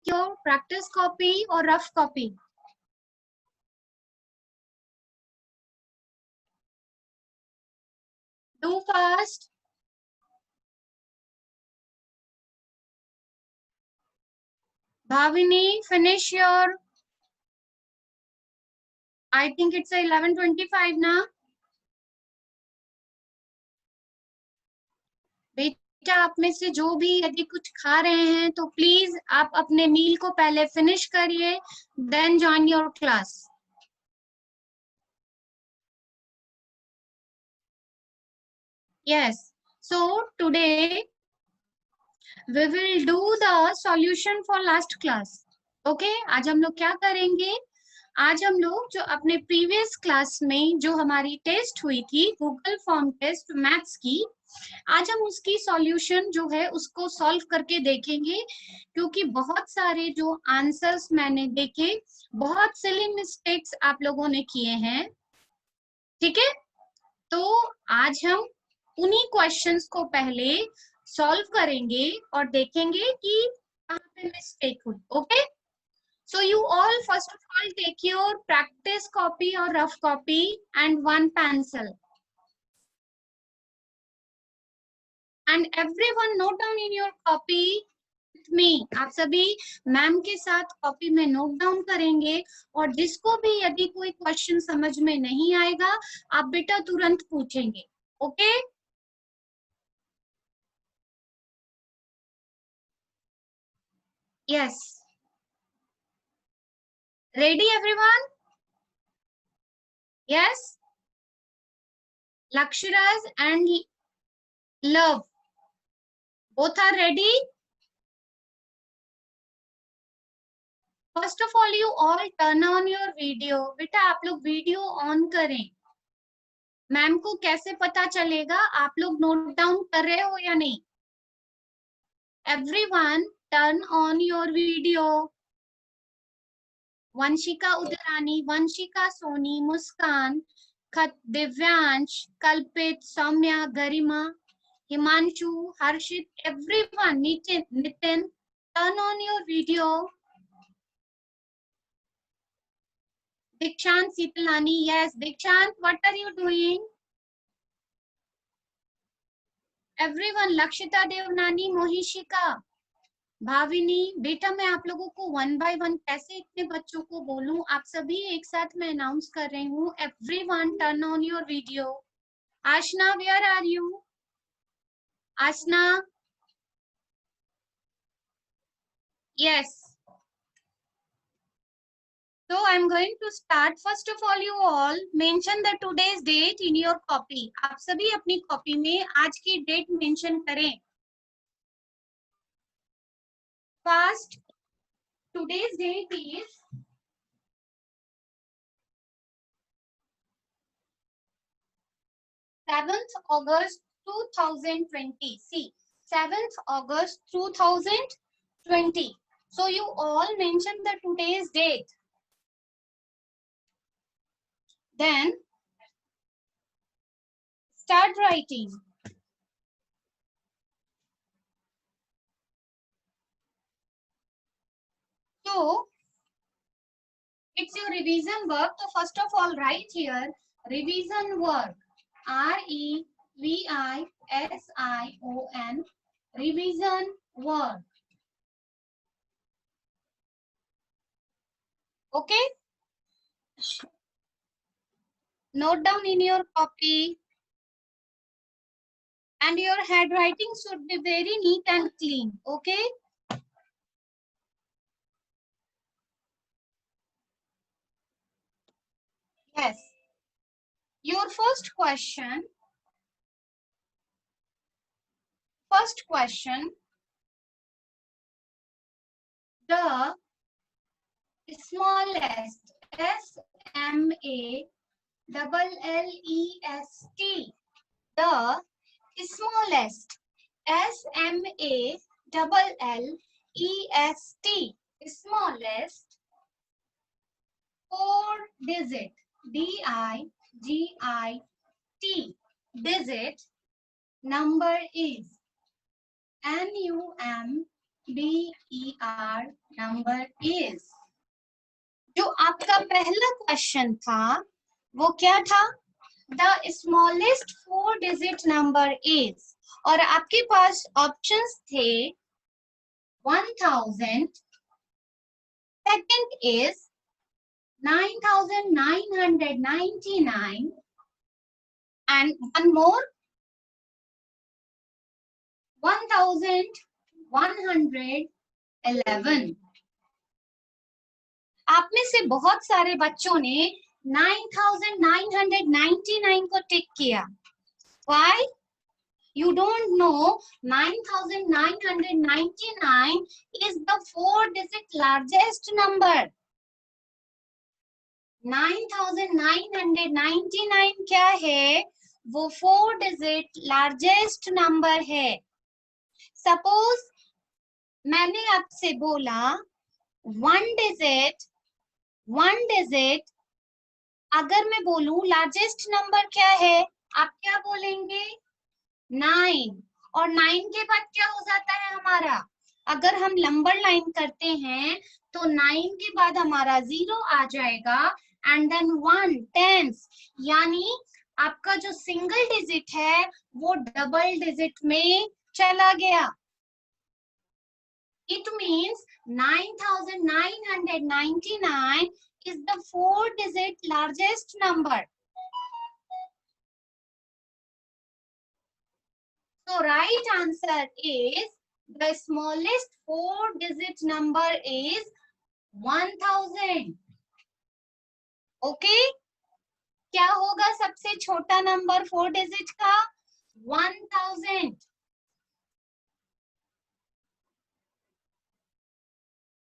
your practice copy or rough copy? Do fast. Bhavini, finish your, I think it's 11:25 now. बेटा आप में से जो भी यदि कुछ खा रहे हैं तो प्लीज आप अपने मील को पहले फिनिश करिए, then join your class. Yes. So today we will do the solution for last class. Okay? आज हम लोग क्या करेंगे? आज हम लोग जो अपने प्रीवियस क्लास में जो हमारी टेस्ट हुई थी गूगल फॉर्म टेस्ट मैथ्स की, आज हम उसकी सॉल्यूशन जो है उसको सॉल्व करके देखेंगे, क्योंकि बहुत सारे जो आंसर्स मैंने देखे, बहुत सिली मिस्टेक्स आप लोगों ने किए हैं. ठीक है, तो आज हम उन्हीं क्वेश्चंस को पहले सॉल्व करेंगे और देखेंगे कि कहाँ पे मिस्टेक हुई. Okay, so you all first of all take your practice copy or rough copy and one pencil, and everyone note down in your copy with me. आप सभी मैम के साथ कॉपी में नोट डाउन करेंगे, और जिसको भी यदि कोई क्वेश्चन समझ में नहीं आएगा आप बेटा तुरंत पूछेंगे. Okay, yes, ready everyone? Yes, Lakshraj and Love, both are ready? First of all you all turn on your video. बेटा आप लोग वीडियो ऑन करें. मैम को कैसे पता चलेगा आप लोग नोट डाउन कर रहे हो या नहीं? Everyone turn on your video. Vanshika उदरानी, Vanshika Soni, मुस्कान, दिव्यांश, कल्पित, सौम्या, गरिमा, हिमांशु, हर्षित, everyone, Nitin, turn on your video. Dikshant Sitalani, yes, Dikshant, what are you doing? Everyone, Lakshita Devnani, Mohishika, Bhavini, बेटा मैं आप लोगों को वन बाय वन कैसे इतने बच्चों को बोलूं, आप सभी एक साथ मैं अनाउंस कर रही हूँ. Everyone turn on your video. Aashna, where are you? Aashna, yes. So I'm going to start. First of all, you all mention the today's date in your copy. आप सभी अपनी कॉपी में आज की डेट मेंशन करें. First, today's date is 7th August 2020. See, 7th August 2020. So you all mention the today's date. Then start writing. So it's your revision work. So first of all, write here revision work. REVISION. Revision work. Okay. Note down in your copy. And your handwriting should be very neat and clean. Okay. Yes. Your first question. The smallest, SMALLEST. The smallest, SMALLEST. Smallest 4-digit, DIGIT. Digit number is NUMBER DER number is. जो आपका पहला question था वो क्या था? The smallest 4-digit number is. और आपके पास options थे 1000, second is 9999, and one more 1111. आप में से बहुत सारे बच्चों ने 9999 को टिक किया. Why? You don't know 9999 is the 4-digit largest number. 9999 क्या है? वो 4-digit largest number है. Suppose मैंने आपसे बोला 1 digit, अगर मैं बोलूं लार्जेस्ट नंबर क्या है, आप क्या बोलेंगे? 9. और 9 के बाद क्या हो जाता है हमारा? अगर हम नंबर लाइन करते हैं तो 9 के बाद हमारा 0 आ जाएगा एंड देन 1 टेंस, यानी आपका जो सिंगल डिजिट है वो डबल डिजिट में चला गया. It means 9999 is the 4-digit largest number. So right answer is the smallest 4-digit number is 1000. Okay? क्या होगा सबसे छोटा नंबर 4 डिजिट का? 1000.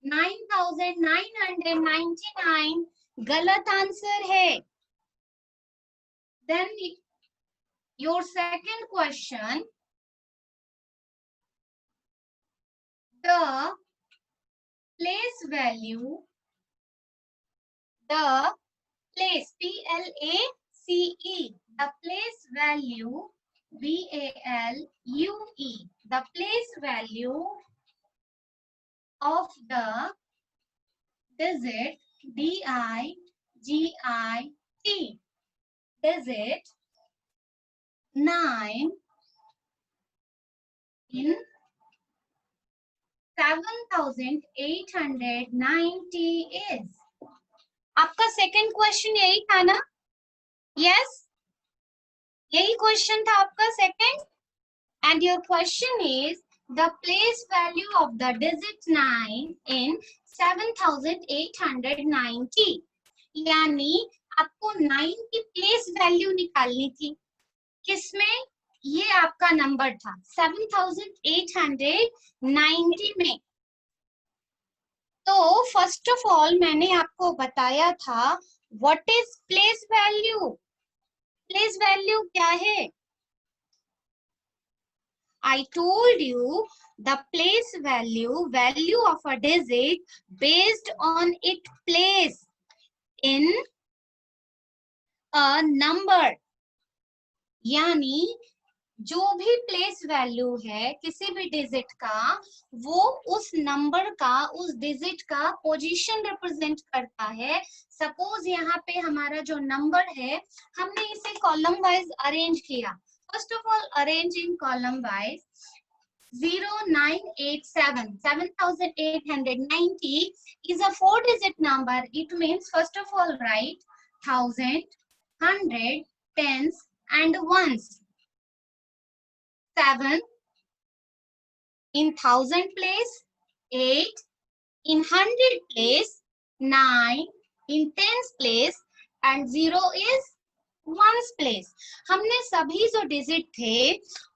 9999 गलत आंसर है. Then your second question, the place value, the place, P-L-A-C-E, the place value, V-A-L-U-E, the place value of the digit, D-I-G-I-T, digit 9 in 7890 is. आपका second question यही था ना? यस, यही क्वेश्चन था आपका second. And your question is the place value of the digit 9 इन 7890, यानी आपको 9 की प्लेस वैल्यू निकालनी थी. किसमें? ये आपका नंबर था 7890 में. तो फर्स्ट ऑफ ऑल मैंने आपको बताया था what is place value. Place value क्या है? I told you the place value of a digit based on its place in a number. यानी जो भी प्लेस वैल्यू है किसी भी डिजिट का, वो उस नंबर का, उस डिजिट का पोजीशन रिप्रेजेंट करता है. सपोज यहाँ पे हमारा जो नंबर है हमने इसे कॉलम वाइज अरेंज किया. First of all arrange in column wise. 0987, 7890 is a 4-digit number. It means first of all write 1000, 100, tens and ones. 7 in 1000 place, 8 in 100 place, 9 in tens place and 0 is ones place. हमने सभी जो digit थे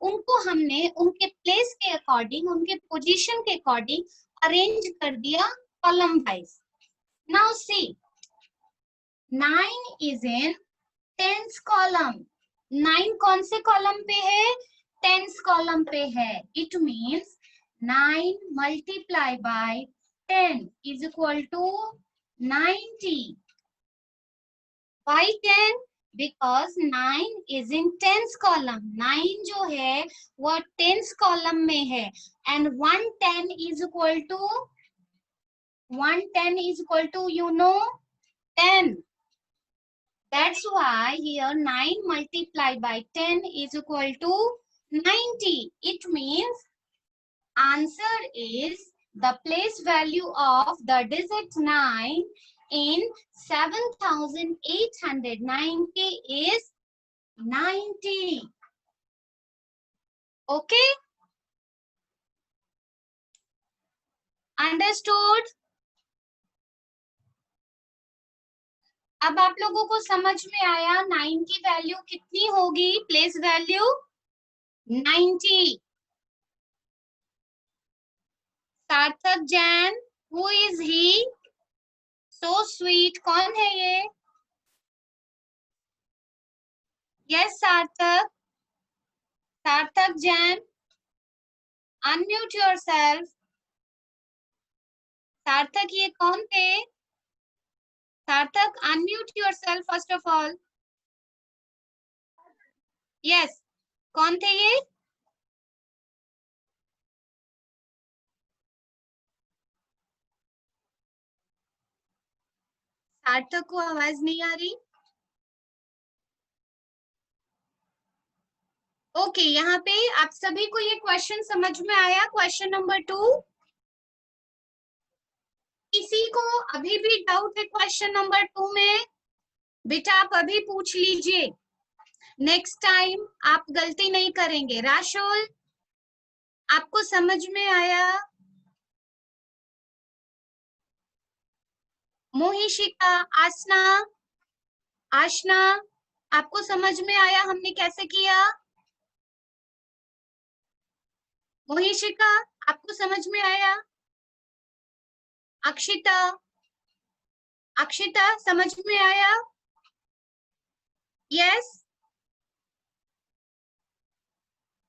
उनको हमने उनके place के according, उनके position के अकॉर्डिंग अरेंज कर दिया column wise. Now see, 9 is in tens column. 9 कौन से कॉलम पे है? टेंस कॉलम पे है. It means 9 multiply by 10 is equal to 90. Why 10? Because 9 is in 10th column. 9 जो है वो 10th कॉलम में है and 110 is equal to 110 is equal to 10. That's why here 9 multiplied by 10 is equal to 90. It means answer is the place value of the digit 9 in 7890 is 90. Okay? Understood? अब आप लोगों को समझ में आया 9 की वैल्यू कितनी होगी, प्लेस वैल्यू 90. सार्थक Jain, who is he? So sweet, कौन है ये? यस सार्थक, सार्थक जैन, अनम्यूट योरसेल्फ. सार्थक ये कौन थे? सार्थक unmute yourself first of all. Yes, कौन थे ये? सार्थक को आवाज नहीं आ रही. ओके, यहाँ पे आप सभी को ये क्वेश्चन समझ में आया? Question number 2. किसी को अभी भी डाउट है क्वेश्चन नंबर 2 में? बेटा आप अभी पूछ लीजिए, नेक्स्ट टाइम आप गलती नहीं करेंगे. राशुल, आपको समझ में आया? मोहिशिका, आसना, आशना, आपको समझ में आया हमने कैसे किया? मोहिशिका, आपको समझ में आया? अक्षिता, अक्षिता समझ में आया? यस.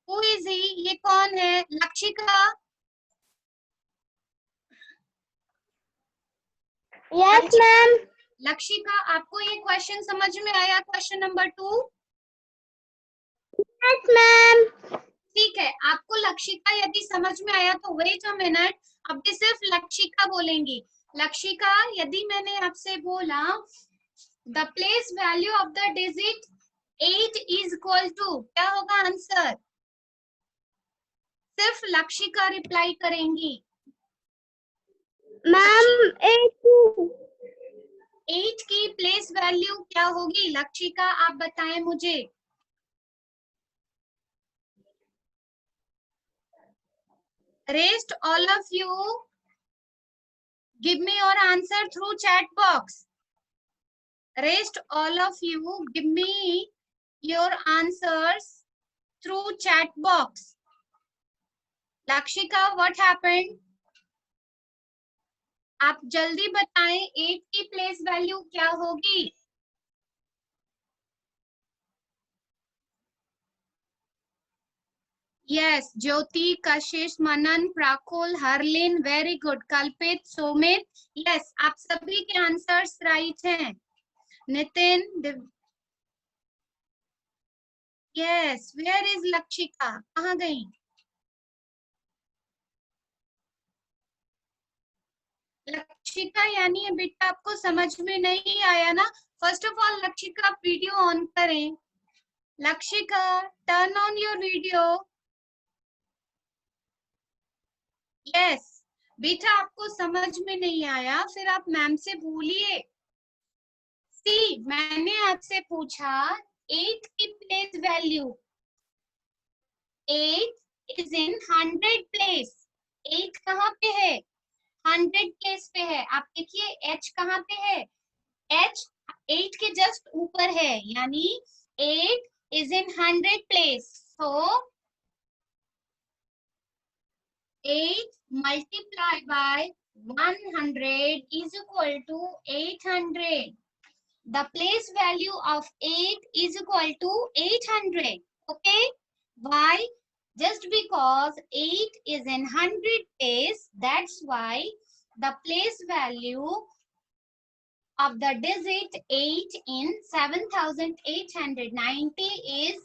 Who is he? ये कौन है? लक्षिका. Yes ma'am. लक्षिका, आपको ये क्वेश्चन समझ में आया? Question number 2. Yes ma'am. ठीक है, आपको लक्षिका यदि समझ में आया तो वेट अ मिनट, अभी सिर्फ लक्षिका बोलेंगी. लक्षिका, यदि मैंने आपसे बोला the place value of the digit 8 is equal to, क्या होगा आंसर? सिर्फ लक्षिका रिप्लाई करेंगी. मैम 8 की प्लेस वैल्यू क्या होगी? लक्षिका आप बताएं मुझे. Rest all of you, give me your answer through chat box. Rest all of you, give me your answers through chat box. Lakshika, what happened? आप जल्दी बताएं 8 की प्लेस वैल्यू क्या होगी? यस, ज्योति, कशिश, मनन, प्राकुल, हरलिन, वेरी गुड. कल्पित, सोमित, यस, आप सभी के आंसर्स राइट हैं. Nitin, yes. Where is Lakshika? कहाँ गई? लक्षिका यानी बेटा आपको समझ में नहीं आया ना? फर्स्ट ऑफ ऑल लक्षिका आप वीडियो ऑन करें. Lakshika, turn on your video. Yes. बेटा आपको समझ में नहीं आया फिर आप मैम से बोलिए. सी, मैंने आपसे पूछा 8 की place value. 8 is in 100 place. 8 कहाँ पे है? 100 प्लेस पे है. आप देखिए h कहाँ पे है? h 8 के जस्ट ऊपर है, यानी 8 is in 100 place. So 8 multiplied by 100 is equal to 800. The place value of 8 is equal to 800. Okay? Why? Just because 8 is in 100 place, that's why the place value of the digit 8 in 7890 is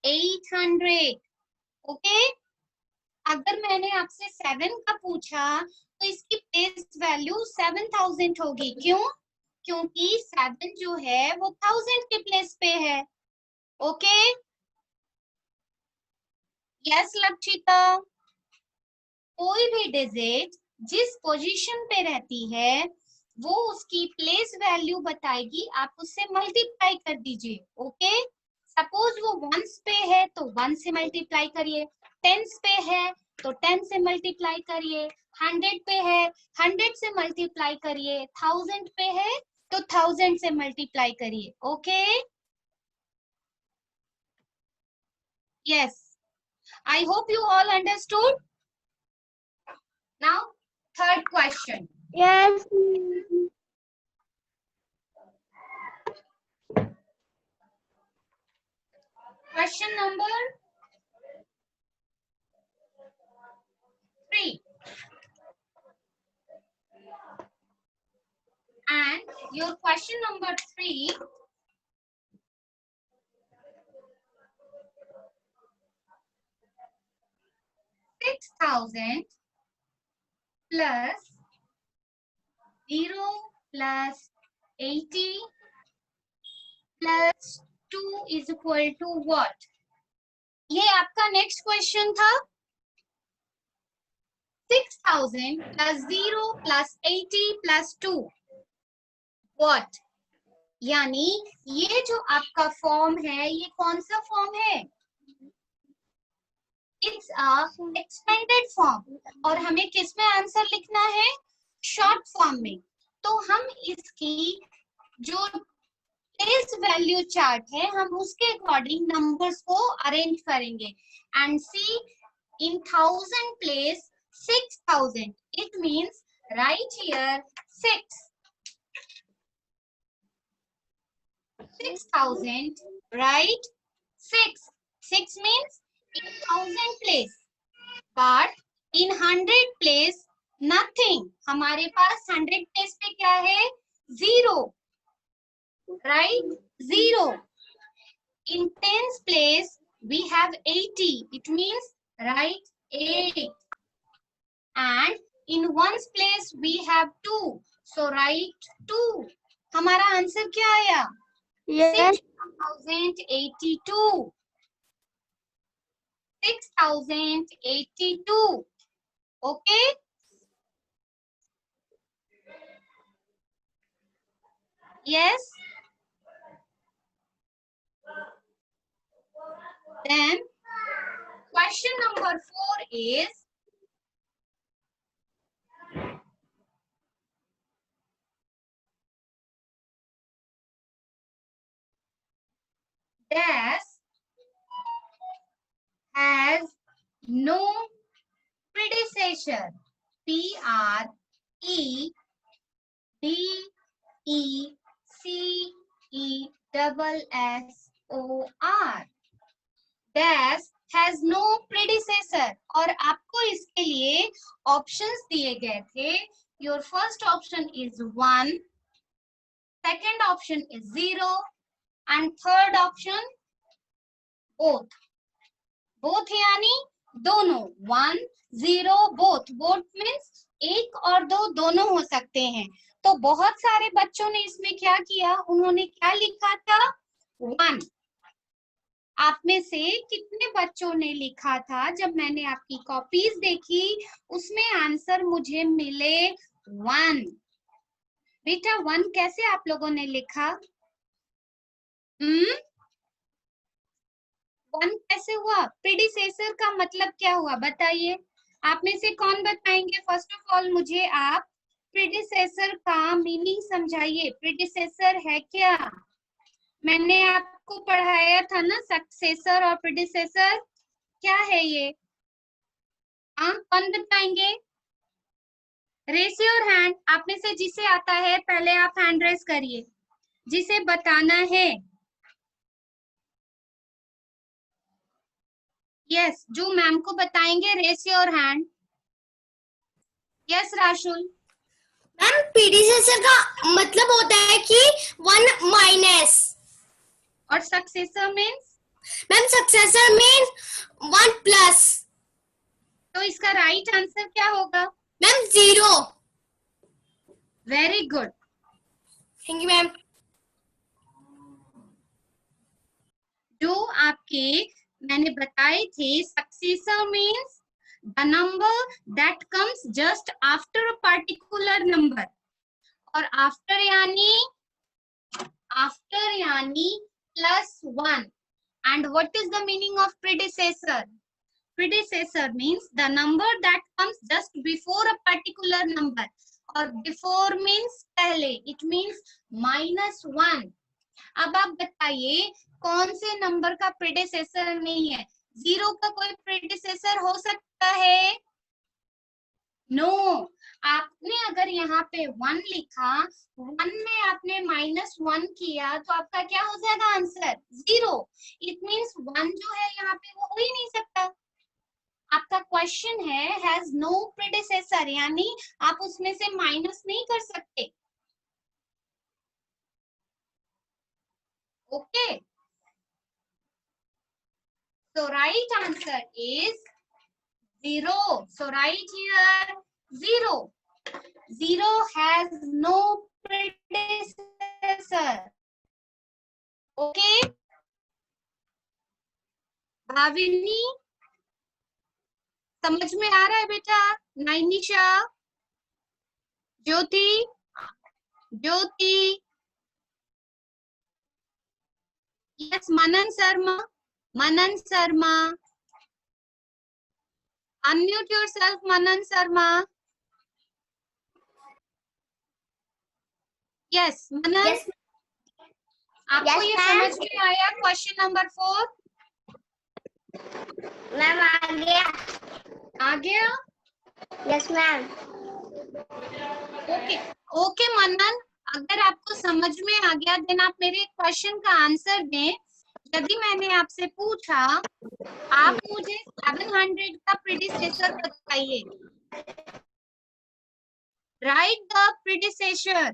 800. Okay, अगर मैंने आपसे 7 का पूछा तो इसकी place value 7000 होगी। क्यों? क्योंकि 7 जो है वो 1000 के प्लेस पे है। Okay, yes Lakshita. कोई भी डिजिट जिस पोजीशन पे रहती है वो उसकी प्लेस वैल्यू बताएगी, आप उससे मल्टीप्लाई कर दीजिए। ओके, सपोज वो वंस पे है तो 1 से मल्टीप्लाई करिए, टेंस पे है तो 10 से मल्टीप्लाई करिए, 100 पे है 100 से मल्टीप्लाई करिए, 1000 पे है तो 1000 से मल्टीप्लाई करिए। Okay, yes, I hope you all understood. Now third question. Yes. Question number 3. And your question number 3 6,000 plus 0 plus 80 plus 2 is equal to what? ये आपका नेक्स्ट क्वेश्चन था। 6,000 plus 0 plus 80 plus 2 what? यानी ये जो आपका form है ये कौन सा फॉर्म है? इट्स अ एक्सपेंडेड फॉर्म, और हमें किस में आंसर लिखना है? शॉर्ट फॉर्म में। तो हम इसकी जो प्लेस वैल्यू चार्ट है हम उसके अकॉर्डिंग नंबर्स को अरेंज करेंगे। And see, in 1000 place 6000, it means right here 6,000, right? 6 means in 1000 place, but in 100 place nothing. हमारे पास 100 place पे क्या है? 0, right? 0. In tens place we have 80. It means right 8. And in ones place we have 2. So write 2. हमारा answer क्या आया? Yes. 6,082. 6,082. Okay. Yes. Then question number 4 is dash has no predecessor. Predecessor. Dash has no predecessor. और आपको इसके लिए options दिए गए थे। Your first option is 1, second option is 0, and third option both. Both यानी दोनों, 1, 0, both. Both means एक और दो दोनों हो सकते हैं। तो बहुत सारे बच्चों ने इसमें क्या किया, उन्होंने क्या लिखा था? 1। आप में से कितने बच्चों ने लिखा था? जब मैंने आपकी कॉपीज देखी उसमें आंसर मुझे मिले 1। बेटा 1 कैसे आप लोगों ने लिखा? 1 कैसे हुआ? प्रीडिसेसर का मतलब क्या हुआ बताइए? आप में से कौन बताएंगे? फर्स्ट ऑफ ऑल मुझे आप प्रीडिसेसर का मीनिंग समझाइए। प्रीडिसेसर है क्या? मैंने आपको पढ़ाया था ना, सक्सेसर और प्रीडिसेसर। क्या है ये? कौन बताएंगे? Raise your hand. आप में से जिसे आता है पहले आप हैंड रेस करिए, जिसे बताना है। यस, जो मैम को बताएंगे raise your hand. Yes Rashul. Ma'am predecessor का मतलब होता है कि 1 माइनस। और successor means? Ma'am successor means 1 plus. तो इसका राइट आंसर क्या होगा? Ma'am 0। Very good. Thank you ma'am. जो आपके मैंने बताए थे, successor means the number that comes just after a particular number, और आफ्टर यानी +1. And what is the meaning of predecessor? Predecessor means the number that comes just before a particular number, और before means पहले, it means -1. अब आप बताइए कौन से number का प्रेडिसेसर नहीं है? 0 का कोई प्रेडिसेसर हो सकता है? नो। आपने अगर यहाँ पे 1 लिखा, 1 में आपने -1 किया, तो आपका क्या हो जाएगा आंसर? 0. इट मीन्स 1 जो है यहाँ पे वो हो ही नहीं सकता। आपका क्वेश्चन है हैज नो प्रेडिसेसर, यानी आप उसमें से माइनस नहीं कर सकते। Okay, so right answer is 0. So write here 0. 0 has no predecessor. Okay, Bhavini समझ में आ रहा है बेटा? नैनिशा, ज्योति, यस, मनन शर्मा, unmute yourself, मनन शर्मा। यस मनन, Yes, आपको Yes, ये ma'am. समझ में आया क्वेश्चन नंबर 4? मैम आ गया। आ गया? Yes ma'am. ओके मनन, अगर आपको समझ में आ गया देन आप मेरे क्वेश्चन का आंसर दें। यदि मैंने आपसे पूछा आप मुझे 700 का प्रीडिसेसर बताइए, राइट द प्रीडिसेसर।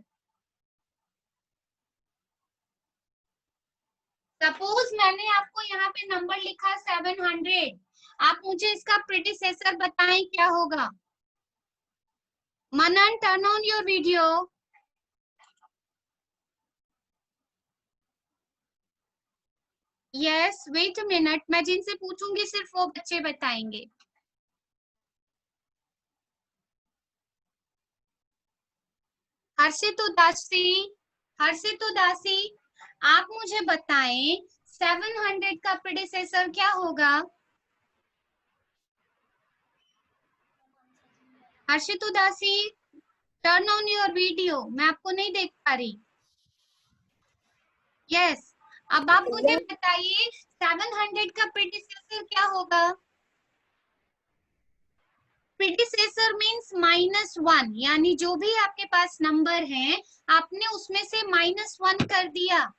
सपोज मैंने आपको यहाँ पे नंबर लिखा 700, आप मुझे इसका प्रीडिसेसर बताएं क्या होगा? Manan, turn on your video. Yes, wait a minute, मैं जिनसे पूछूंगी सिर्फ वो बच्चे बताएंगे। हर्षित उदासी, आप मुझे बताएं 700 का प्रेडिसेसर क्या होगा? हर्षित उदासी, टर्न ऑन योर वीडियो, मैं आपको नहीं देख पा रही। यस, अब आप मुझे बताइए 700 का प्रेडिसेसर क्या होगा? प्रीडिसेसर मीन्स -1, यानी जो भी आपके पास नंबर है आपने उसमें से -1 कर दिया,